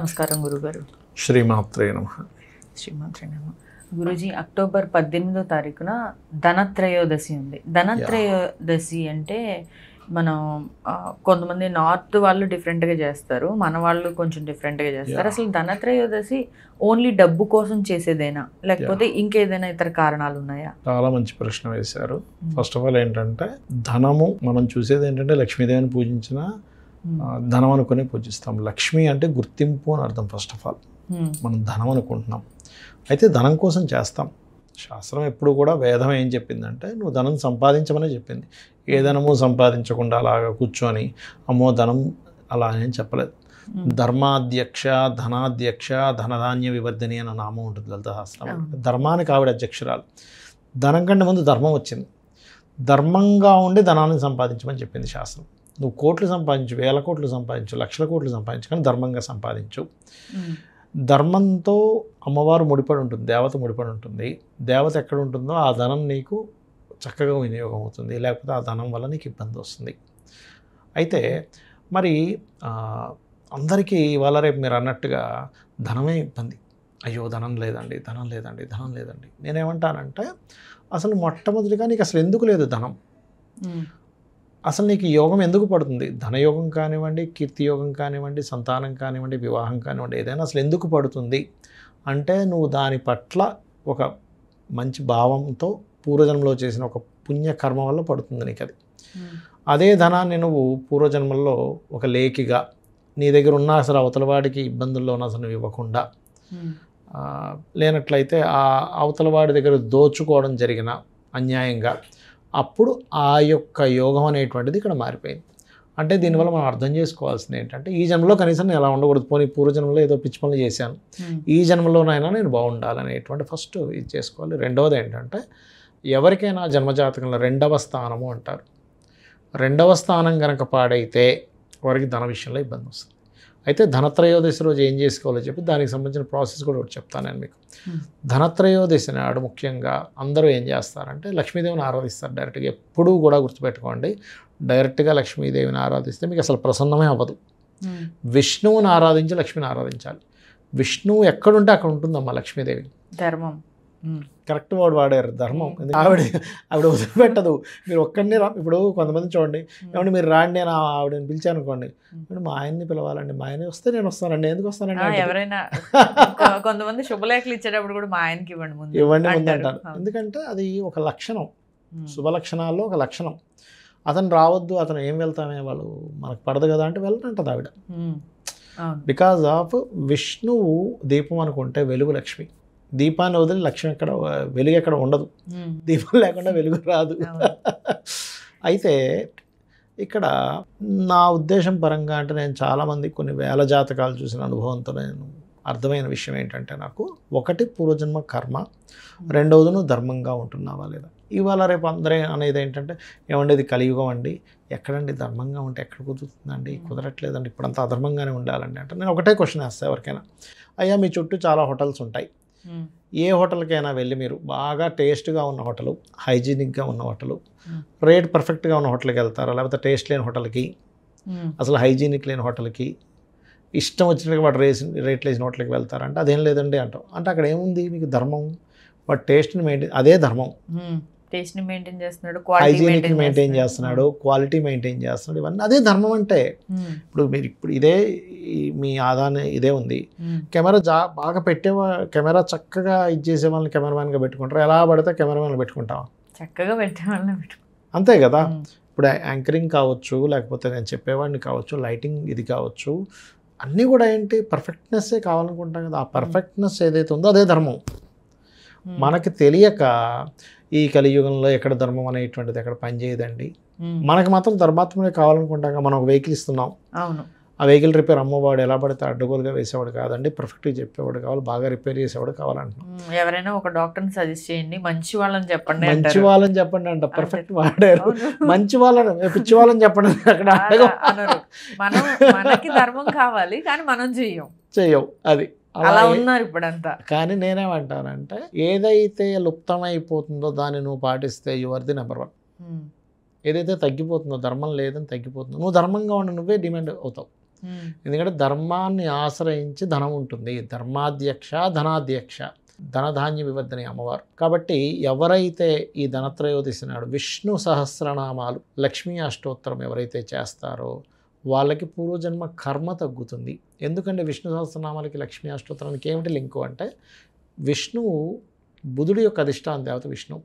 నమస్కారం గురుగారు. శ్రీమాత్రే నమః. శ్రీమాత్రే నమః. గురుజీ, అక్టోబర్ 18వ తారీఖున ధనత్రయోదశి ఉంది. ధనత్రయోదశి అంటే మనం కొంతమంది నార్త్ వాళ్ళు డిఫరెంట్గా చేస్తారు, మన వాళ్ళు కొంచెం డిఫరెంట్గా చేస్తారు. అసలు ధనత్రయోదశి ఓన్లీ డబ్బు కోసం చేసేదేనా, లేకపోతే ఇంకేదైనా ఇతర కారణాలు ఉన్నాయా? చాలా మంచి ప్రశ్న వేశారు. ఫస్ట్ ఆఫ్ ఆల్ ఏంటంటే, ధనము మనం చూసేది ఏంటంటే లక్ష్మీదేవిని పూజించిన ధనం అనుకునే పూజిస్తాం. లక్ష్మి అంటే గుర్తింపు అని అర్థం. ఫస్ట్ ఆఫ్ ఆల్ మనం ధనం అనుకుంటున్నాం, అయితే ధనం కోసం చేస్తాం. శాస్త్రం ఎప్పుడు కూడా వేదం ఏం చెప్పిందంటే, నువ్వు ధనం సంపాదించమనే చెప్పింది. ఏ ధనము సంపాదించకుండా అలాగా కూర్చొని అమ్మో ధనం అలా ఏం చెప్పలేదు. ధర్మాధ్యక్ష, ధనాధ్యక్ష, ధనధాన్య వివర్ధిని అన్న నామం ఉంటుంది లలిత శాస్త్రం. ధర్మానికి ఆవిడ అధ్యక్షురాలు. ధనం కంటే ముందు ధర్మం వచ్చింది. ధర్మంగా ఉండి ధనాన్ని సంపాదించమని చెప్పింది శాస్త్రం. నువ్వు కోట్లు సంపాదించు, వేల కోట్లు సంపాదించు, లక్షల కోట్లు సంపాదించు, కానీ ధర్మంగా సంపాదించు. ధర్మంతో అమ్మవారు ముడిపడి ఉంటుంది, దేవత ముడిపడి ఉంటుంది. దేవత ఎక్కడ ఉంటుందో ఆ ధనం నీకు చక్కగా వినియోగం అవుతుంది, లేకపోతే ఆ ధనం వల్ల నీకు ఇబ్బంది వస్తుంది. అయితే మరి అందరికీ ఇవాళ రేపు మీరు అన్నట్టుగా ధనమే ఇబ్బంది. అయ్యో ధనం లేదండి, ధనం లేదండి, ధనం లేదండి. నేనేమంటానంటే, అసలు మొట్టమొదటిగా నీకు అసలు ఎందుకు లేదు ధనం? అసలు నీకు యోగం ఎందుకు పడుతుంది? ధనయోగం కానివ్వండి, కీర్తియోగం కానివ్వండి, సంతానం కానివ్వండి, వివాహం కానివ్వండి, ఏదైనా అసలు ఎందుకు పడుతుంది అంటే, నువ్వు దాని పట్ల ఒక మంచి భావంతో పూర్వజన్మలో చేసిన ఒక పుణ్యకర్మ వల్ల పడుతుంది నీకు అది. అదే ధనాన్ని నువ్వు పూర్వజన్మల్లో ఒక లేఖిగా నీ దగ్గర ఉన్న అసలు అవతలవాడికి ఇబ్బందుల్లో ఉన్న అసలు ఇవ్వకుండా, లేనట్లయితే ఆ అవతలవాడి దగ్గర దోచుకోవడం జరిగిన అన్యాయంగా, అప్పుడు ఆ యొక్క యోగం అనేటువంటిది ఇక్కడ మారిపోయింది. అంటే దీనివల్ల మనం అర్థం చేసుకోవాల్సింది ఏంటంటే, ఈ జన్మలో కనీసం నేను ఎలా ఉండకూడదు, పోనీ పూర్వజన్మలో ఏదో పిచ్చి పనులు చేశాను, ఈ జన్మలోనైనా నేను బాగుండాలనేటువంటి ఫస్ట్ ఇది చేసుకోవాలి. రెండవది ఏంటంటే, ఎవరికైనా జన్మజాతకంలో రెండవ స్థానము అంటారు. రెండవ స్థానం కనుక పాడైతే వారికి ధన విషయంలో ఇబ్బంది వస్తుంది. అయితే ధనత్రయోదశి రోజు ఏం చేసుకోవాలో చెప్పి దానికి సంబంధించిన ప్రాసెస్ కూడా ఒకటి చెప్తాను నేను మీకు. ధనత్రయోదశి నాడు ముఖ్యంగా అందరూ ఏం చేస్తారంటే, లక్ష్మీదేవిని ఆరాధిస్తారు డైరెక్ట్గా. ఎప్పుడూ కూడా గుర్తుపెట్టుకోండి, డైరెక్ట్గా లక్ష్మీదేవిని ఆరాధిస్తే మీకు అసలు ప్రసన్నమే అవ్వదు. విష్ణువుని ఆరాధించి లక్ష్మిని ఆరాధించాలి. విష్ణువు ఎక్కడుంటే అక్కడ ఉంటుందమ్మా లక్ష్మీదేవి. ధర్మం కరెక్ట్ వర్డ్ వాడారు, ధర్మం. ఆవిడ వదిలిపెట్టదు. మీరు ఒక్కడిని ఇప్పుడు కొంతమంది చూడండి, ఏమంటే మీరు రాండి అని ఆవిడని పిలిచాను అనుకోండి, మా ఆయన్ని పిలవాలండి, మా ఆయన వస్తే నేను వస్తానండి, ఎందుకు వస్తానండి? ఎవరైనా కొంతమంది శుభలేఖలు ఇచ్చేటప్పుడు కూడా మా ఆయనకి ఇవ్వండి ముందు అంటారు. ఎందుకంటే అది ఒక లక్షణం, శుభలక్షణాల్లో ఒక లక్షణం. అతను రావద్దు, అతను ఏం వెళ్తామే, వాళ్ళు మనకు పడదు కదా అంటే వెళ్ళనంటది ఆవిడ. బికాజ్ ఆఫ్ విష్ణువు దీపం అనుకుంటే వెలుగు లక్ష్మి. దీపాన్ని వదిలి లక్ష్యం ఎక్కడ, వెలుగు ఎక్కడ ఉండదు. దీపం లేకుండా వెలుగు రాదు. అయితే ఇక్కడ నా ఉద్దేశం పరంగా అంటే, నేను చాలామంది కొన్ని వేల జాతకాలు చూసిన అనుభవంతో నేను అర్థమైన విషయం ఏంటంటే, నాకు ఒకటి పూర్వజన్మ కర్మ, రెండవది నువ్వు ధర్మంగా ఉంటున్నావా లేదా. ఇవాళ రేపు అందరూ అనేది ఏంటంటే, ఏమండి ఇది కలియుగం అండి, ఎక్కడండి ధర్మంగా ఉంటే ఎక్కడ కుదురుతుందండి, కుదరట్లేదండి, ఇప్పుడంతా అధర్మంగానే ఉండాలండి అంటే, నేను ఒకటే క్వశ్చన్ వేస్తాను ఎవరికైనా, అయ్యా మీ చుట్టూ చాలా హోటల్స్ ఉంటాయి, ఏ హోటల్కైనా వెళ్ళి మీరు బాగా టేస్ట్గా ఉన్న హోటలు, హైజీనిక్గా ఉన్న హోటలు, రేట్ పర్ఫెక్ట్గా ఉన్న హోటల్కి వెళ్తారా, లేకపోతే టేస్ట్ లేని హోటల్కి, అసలు హైజీనిక్ లేని హోటల్కి, ఇష్టం వచ్చినట్టుగా వాడు రేట్లు వేసిన హోటల్కి వెళ్తారంటే అదేం లేదండి అంటాం. అంటే అక్కడ ఏముంది మీకు ధర్మం? వాడు టేస్ట్ని మెయింటైన్, అదే ధర్మం. టేస్ట్ని మెయింటైన్ చేస్తున్నాడు, హైజీనిక్ మెయింటైన్ చేస్తున్నాడు, క్వాలిటీ మెయింటైన్ చేస్తున్నాడు, ఇవన్నీ అదే ధర్మం అంటే. ఇప్పుడు మీరు ఇప్పుడు ఇదే మీ ఆదాన్ని ఇదే ఉంది, కెమెరా బాగా కెమెరా చక్కగా ఇది చేసే వాళ్ళని కెమెరామ్యాన్గా పెట్టుకుంటారు, ఎలా పడితే కెమెరామ్యాన్ పెట్టుకుంటాం, చక్కగా పెట్టే వాళ్ళని అంతే కదా. ఇప్పుడు యాంకరింగ్ కావచ్చు, లేకపోతే నేను చెప్పేవాడిని కావచ్చు, లైటింగ్ ఇది కావచ్చు, అన్నీ కూడా ఏంటి పర్ఫెక్ట్నెస్సే కావాలనుకుంటాం కదా. ఆ పర్ఫెక్ట్నెస్ ఏదైతే ఉందో అదే ధర్మం. మనకి తెలియక ఈ కలియుగంలో ఎక్కడ ధర్మం అనేటువంటిది ఎక్కడ పనిచేయదండి. మనకు మాత్రం ధర్మాత్మనే కావాలనుకుంటాం. మనం ఒక వెహికల్ ఇస్తున్నాం, అవును, ఆ వెహికల్ రిపేర్ అమ్మవాడు ఎలా పడితే అడ్డగోలుగా వేసేవాడు కాదండి, పర్ఫెక్ట్గా చెప్పేవాడు కావాలి, బాగా రిపేర్ చేసేవాడు కావాలంటున్నాం. ఎవరైనా ఒక డాక్టర్ని సజెస్ట్ చేయండి, మంచి వాళ్ళని చెప్పండి, మంచి వాళ్ళని చెప్పండి అంట. పర్ఫెక్ట్ వాడారు, మంచి వాళ్ళని, పిచ్చి వాళ్ళని చెప్పండి అక్కడ అనరు. మనకి ధర్మం కావాలి కానీ మనం చెయ్యం. అది అలా ఉన్నారు ఇప్పుడంతా. కానీ నేనేమంటానంటే, ఏదైతే లుప్తమైపోతుందో దాన్ని నువ్వు పాటిస్తే యు ఆర్ ది నెంబర్ 1. ఏదైతే తగ్గిపోతుందో, ధర్మం లేదని తగ్గిపోతుందో, నువ్వు ధర్మంగా ఉండి నువ్వే డిమాండ్ అవుతావు. ఎందుకంటే ధర్మాన్ని ఆశ్రయించి ధనం ఉంటుంది. ధర్మాధ్యక్ష ధనాధ్యక్ష ధనధాన్య వివర్ధని అమ్మవారు. కాబట్టి ఎవరైతే ఈ ధనత్రయోదశి నాడు విష్ణు సహస్రనామాలు లక్ష్మీ అష్టోత్తరం ఎవరైతే చేస్తారో వాళ్ళకి పూర్వజన్మ కర్మ తగ్గుతుంది. ఎందుకంటే విష్ణు సహస్రనామాలకి లక్ష్మీ అష్టోత్తరానికి ఏమిటి లింకు అంటే విష్ణువు బుధుడి యొక్క అధిష్టాన దేవత విష్ణువు,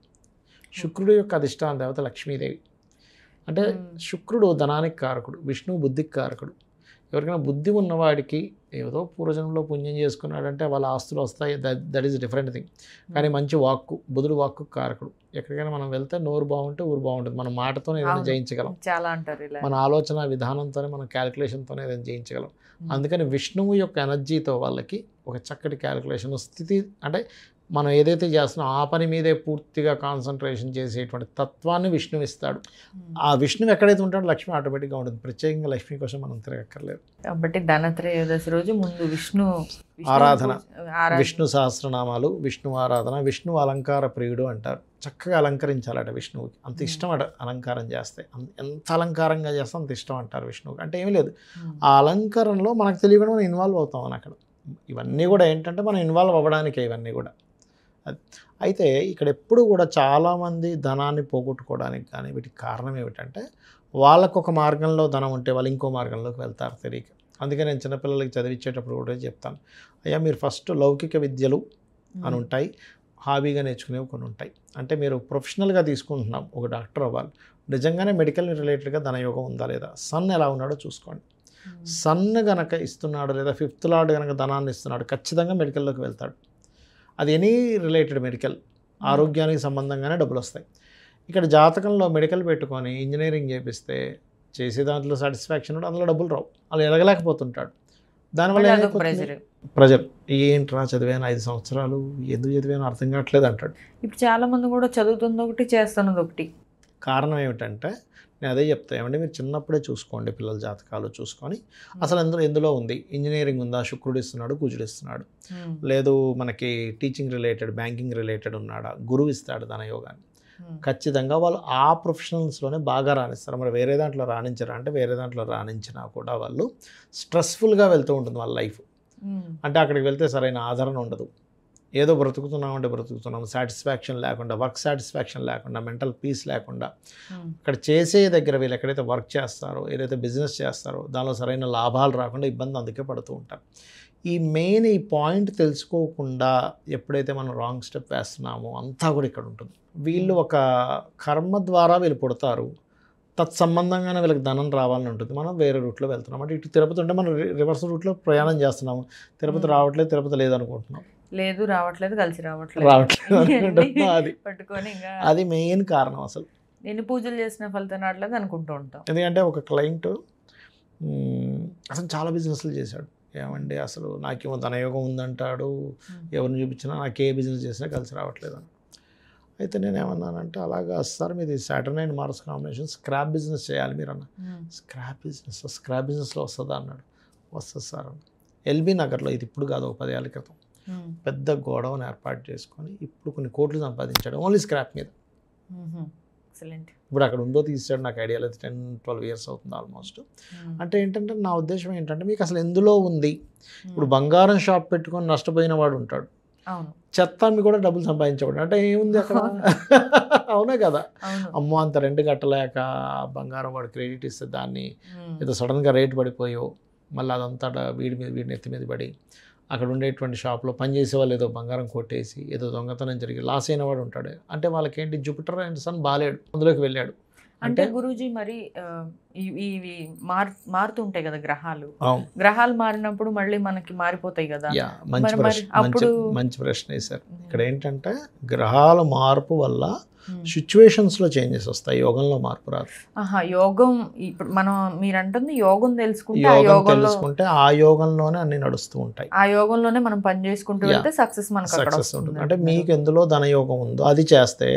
శుక్రుడి యొక్క అధిష్టాన దేవత లక్ష్మీదేవి. అంటే శుక్రుడు ధనానికి కారకుడు, విష్ణువు బుద్ధికి కారకుడు. ఎవరికైనా బుద్ధి ఉన్నవాడికి ఏదో పూర్వజన్మలో పుణ్యం చేసుకున్నాడంటే వాళ్ళ ఆస్తులు వస్తాయి, దట్ ఈస్ డిఫరెంట్ థింగ్. కానీ మంచి వాక్కు, బుధుడు వాక్కు కారకుడు. ఎక్కడికైనా మనం వెళ్తే నోరు బాగుంటే ఊరు బాగుంటుంది. మన మాటతోనే ఏదైనా జయించగలం, చాలా అంటారు, మన ఆలోచన విధానంతోనే, మన క్యాలిక్యులేషన్తోనే ఏదైనా జయించగలం. అందుకని విష్ణువు యొక్క ఎనర్జీతో వాళ్ళకి ఒక చక్కటి క్యాలిక్యులేషన్ స్థితి, అంటే మనం ఏదైతే చేస్తున్నామో ఆ పని మీదే పూర్తిగా కాన్సన్ట్రేషన్ చేసేటువంటి తత్వాన్ని విష్ణువు ఇస్తాడు. ఆ విష్ణువు ఎక్కడైతే ఉంటాడో లక్ష్మి ఆటోమేటిక్గా ఉంటుంది. ప్రత్యేకంగా లక్ష్మి కోసం మనం తిరగక్కర్లేదు. కాబట్టి ధనత్రయోదశి రోజు ముందు విష్ణు ఆరాధన, విష్ణు సహస్రనామాలు, విష్ణు ఆరాధన. విష్ణు అలంకార ప్రియుడు అంటారు. చక్కగా అలంకరించాలట విష్ణువుకి. అంత ఇష్టం అట అలంకారం చేస్తే. ఎంత అలంకారంగా చేస్తే అంత ఇష్టం అంటారు విష్ణువుకి. అంటే ఏమీ లేదు, ఆ అలంకరణలో మనకు తెలియకుండా మనం ఇన్వాల్వ్ అవుతాం అని అక్కడ. ఇవన్నీ కూడా ఏంటంటే మనం ఇన్వాల్వ్ అవ్వడానికే ఇవన్నీ కూడా. అయితే ఇక్కడ ఎప్పుడు కూడా చాలామంది ధనాన్ని పోగొట్టుకోవడానికి కానీ వీటికి కారణం ఏమిటంటే వాళ్ళకు ఒక మార్గంలో ధనం ఉంటే వాళ్ళు ఇంకో మార్గంలోకి వెళ్తారు తెలియక. అందుకే నేను చిన్నపిల్లలకి చదివించేటప్పుడు కూడా చెప్తాను, అయ్యా మీరు ఫస్ట్ లౌకిక విద్యలు అని ఉంటాయి, హాబీగా నేర్చుకునేవి కొన్ని ఉంటాయి. అంటే మీరు ప్రొఫెషనల్గా తీసుకుంటున్నాం, ఒక డాక్టర్ అవ్వాలి, నిజంగానే మెడికల్ రిలేటెడ్గా ధనయోగం ఉందా లేదా, సన్ ఎలా ఉన్నాడో చూసుకోండి. సన్ గనక ఇస్తున్నాడు లేదా ఫిఫ్త్ లార్డ్ కనుక ధనాన్ని ఇస్తున్నాడు, ఖచ్చితంగా మెడికల్లోకి వెళ్తాడు. అది ఎనీ రిలేటెడ్ మెడికల్, ఆరోగ్యానికి సంబంధంగానే డబ్బులు వస్తాయి. ఇక్కడ జాతకంలో మెడికల్ పెట్టుకొని ఇంజనీరింగ్ చేపిస్తే చేసే దాంట్లో సాటిస్ఫాక్షన్ ఉంటే అందులో డబ్బులు రావు, అలా ఎదగలేకపోతుంటాడు. దానివల్ల ప్రెజర్, ఏంట్రా చదివాను 5 సంవత్సరాలు ఎందుకు చదివాను అర్థం కావట్లేదు అంటాడు. ఇప్పుడు చాలామంది కూడా చదువుతుంది ఒకటి చేస్తున్నది ఒకటి. కారణం ఏమిటంటే నేను అదే చెప్తాను, ఏమంటే మీరు చిన్నప్పుడే చూసుకోండి పిల్లల జాతకాలు చూసుకొని అసలు ఎందులో ఉంది. ఇంజనీరింగ్ ఉందా, శుక్రుడు ఇస్తున్నాడు, కుజుడు ఇస్తున్నాడు. లేదు మనకి టీచింగ్ రిలేటెడ్, బ్యాంకింగ్ రిలేటెడ్ ఉన్నాడా, గురువు ఇస్తాడు ధనయోగాన్ని. ఖచ్చితంగా వాళ్ళు ఆ ప్రొఫెషనల్స్లోనే బాగా రాణిస్తారు. మరి వేరే దాంట్లో రాణించరా అంటే వేరే దాంట్లో రాణించినా కూడా వాళ్ళు స్ట్రెస్ఫుల్గా వెళ్తూ ఉంటుంది వాళ్ళ లైఫ్. అంటే అక్కడికి వెళ్తే సరైన ఆదరణ ఉండదు, ఏదో బ్రతుకుతున్నామంటే బ్రతుకుతున్నాం, సాటిస్ఫాక్షన్ లేకుండా, వర్క్ సాటిస్ఫాక్షన్ లేకుండా, మెంటల్ పీస్ లేకుండా. అక్కడ చేసే దగ్గర వీళ్ళు ఎక్కడైతే వర్క్ చేస్తారో, ఏదైతే బిజినెస్ చేస్తారో దానిలో సరైన లాభాలు రాకుండా ఇబ్బంది అందుకే పడుతూ ఉంటారు. ఈ మెయిన్ ఈ పాయింట్ తెలుసుకోకుండా ఎప్పుడైతే మనం రాంగ్ స్టెప్ వేస్తున్నామో అంతా కూడా ఇక్కడ ఉంటుంది. వీళ్ళు ఒక కర్మ ద్వారా వీళ్ళు పుడతారు, తత్సంబంధంగానే వీళ్ళకి ధనం రావాలని ఉంటుంది. మనం వేరే రూట్లో వెళ్తున్నాం. అంటే ఇటు తిరుపతి ఉంటే మనం రివర్స్ రూట్లో ప్రయాణం చేస్తున్నాము, తిరుపతి రావట్లేదు, తిరుపతి లేదనుకుంటున్నాం, లేదు రావట్లేదు, కలిసి రావట్లేదు అది పట్టుకొని అది మెయిన్ కారణం. అసలు ఎన్ని పూజలు చేసిన ఫలితం రావట్లేదు అనుకుంటూ ఉంటాం. ఎందుకంటే ఒక క్లయింట్ అసలు చాలా బిజినెస్లు చేశాడు, ఏమండి అసలు నాకేమో ధనయోగం ఉందంటాడు, ఎవరిని చూపించినా నాకు ఏ బిజినెస్ చేసినా కలిసి రావట్లేదు అని. అయితే నేను ఏమన్నానంటే అలాగా సార్ మీది Saturn and Mars combination, scrap business చేయాలి మీరు అన్న. స్క్రాప్ బిజినెస్లో వస్తుందా అన్నాడు. వస్తుంది సార్ అన్న. ఎల్బీ నగర్లో, ఇది ఇప్పుడు కాదు, ఒక 10 ఏళ్ళ క్రితం పెద్ద గోడౌన్ ఏర్పాటు చేసుకొని ఇప్పుడు కొన్ని కోట్లు సంపాదించాడు ఓన్లీ స్క్రాప్ మీద. ఇప్పుడు అక్కడ ఉందో తీసాడు నాకు ఐడియా లేదు, 10-12 ఇయర్స్ అవుతుంది ఆల్మోస్ట్. అంటే ఏంటంటే నా ఉద్దేశం ఏంటంటే మీకు అసలు ఎందులో ఉంది. ఇప్పుడు బంగారం షాప్ పెట్టుకొని నష్టపోయిన వాడు ఉంటాడు, చెత్త అమ్మి కూడా డబ్బులు సంపాదించేవాడు. అంటే ఏముంది అక్కడ, అవునే కదా. అమ్మో అంత రెంట్ కట్టలేక బంగారం వాడు క్రెడిట్ ఇస్తే దాన్ని ఏదో సడన్గా రేటు పడిపోయో మళ్ళీ అదంతా వీడి నెత్తి మీద పడి అక్కడ ఉండేటువంటి షాప్లో పనిచేసే వాళ్ళు ఏదో బంగారం కొట్టేసి ఏదో దొంగతనం జరిగి లాస్ అయిన వాడు ఉంటాడు. అంటే వాళ్ళకేంటి జూపిటర్ అండ్ సన్ బాలేడు, అందులోకి వెళ్ళాడు. అంటే గురూజీ మరి ఇవి మారుతుంటాయి కదా గ్రహాలు మారినప్పుడు మళ్ళీ మనకి మారిపోతాయి కదా. మంచి ప్రశ్న వేశారు. ఇక్కడ ఏంటంటే గ్రహాల మార్పు వల్ల సిచ్యువేషన్స్లో చేంజెస్ వస్తాయి, యోగంలో మార్పు రాదు. యోగం ఇప్పుడు మనం మీరు అంటుంది యోగం తెలుసుకుంటే ఆ యోగంలోనే అన్ని నడుస్తూ ఉంటాయి, ఆ యోగంలోనే మనం పని చేసుకుంటూ వెళ్తే సక్సెస్ ఉంటుంది. అంటే మీకు ఎందులో ధనయోగం ఉందో అది చేస్తే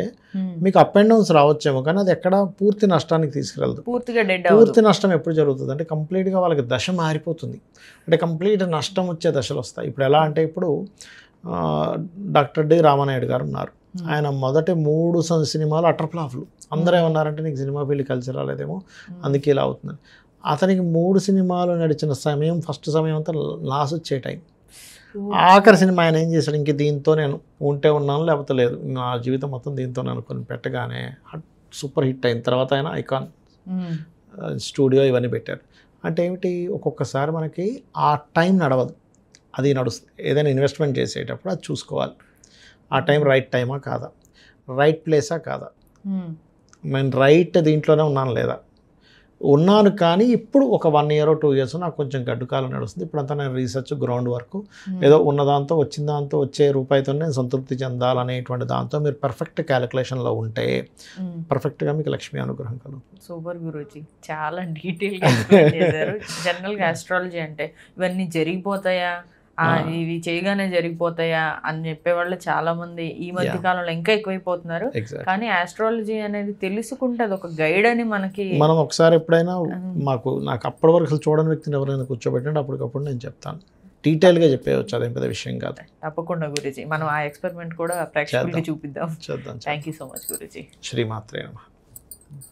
మీకు అప్ అండ్ డౌన్స్ రావచ్చేమో, కానీ అది ఎక్కడ పూర్తి నష్టానికి తీసుకెళ్దు. పూర్తి నష్టం ఎప్పుడు జరుగుతుంది అంటే కంప్లీట్గా వాళ్ళకి దశ మారిపోతుంది, అంటే కంప్లీట్ నష్టం వచ్చే దశలు వస్తాయి. ఇప్పుడు ఎలా అంటే ఇప్పుడు డాక్టర్ డి రామానాయుడు గారు ఉన్నారు, ఆయన మొదటి 3 సినిమాలు అటర్ ఫ్లాప్లు. అందరూ ఏమన్నారంటే నీకు సినిమా ఫీల్డ్ కలిసి రాలేదేమో అందుకే ఇలా అవుతుంది. అతనికి 3 సినిమాలు నడిచిన సమయం ఫస్ట్ సమయం అంతా లాస్ వచ్చే టైం. ఆఖరి సినిమా ఆయన ఏం చేశాడు, ఇంక దీంతో నేను ఉంటే ఉన్నాను లేకపోతే లేదు, నా జీవితం మొత్తం దీంతో అనుకొని పెట్టగానే సూపర్ హిట్ అయిన తర్వాత ఆయన ఐకాన్ స్టూడియో ఇవన్నీ పెట్టారు. అంటే ఏమిటి, ఒక్కొక్కసారి మనకి ఆ టైం నడవదు, అది నడుస్తుంది. ఏదైనా ఇన్వెస్ట్మెంట్ చేసేటప్పుడు అది చూసుకోవాలి, ఆ టైం రైట్ టైమా కాదా, రైట్ ప్లేసా కాదా, నేను రైట్ దీంట్లోనే ఉన్నాను లేదా, ఉన్నాను కానీ ఇప్పుడు ఒక 1 year or 2 years నాకు కొంచెం గడ్డు కాలం నడుస్తుంది, ఇప్పుడంతా నేను రీసెర్చ్ గ్రౌండ్ వర్క్ ఏదో ఉన్నదాంతో వచ్చిన దాంతో వచ్చే రూపాయితో నేను సంతృప్తి చెందాలనేటువంటి దాంతో మీరు పర్ఫెక్ట్ క్యాలిక్యులేషన్లో ఉంటే పర్ఫెక్ట్గా మీకు లక్ష్మీ అనుగ్రహం కలుగుతుంది. సూపర్ గురూజీ, చాలా డీటెయిల్గా ఎక్స్ప్లెయిన్ చేశారు. జనరల్గా ఆస్ట్రాలజీ అంటే ఇవన్నీ జరిగిపోతాయా, ఇవి చేయగానే జరిగిపోతాయా అని చెప్పేవాళ్ళు చాలా మంది ఈ మధ్య కాలంలో ఇంకా ఎక్కువైపోతున్నారు. కానీ ఆస్ట్రాలజీ అనేది తెలుసుకుంటే అది ఒక గైడ్ అని మనకి, మనం ఒకసారి ఎప్పుడైనా నాకు అప్పటి వరకు అసలు చూడని వ్యక్తిని ఎవరైనా కూర్చోబెట్టండి, అప్పటికప్పుడు నేను చెప్తాను, డీటెయిల్గా చెప్పేయచ్చు, అదేం పెద్ద విషయం కాదు. తప్పకుండా గురూజీ, మనం ఆ ఎక్స్పెరిమెంట్ కూడా ప్రేక్షకులకి చూపిద్దాం. చేద్దాం. Thank you so much Guruji. శ్రీమాత్రే నమః.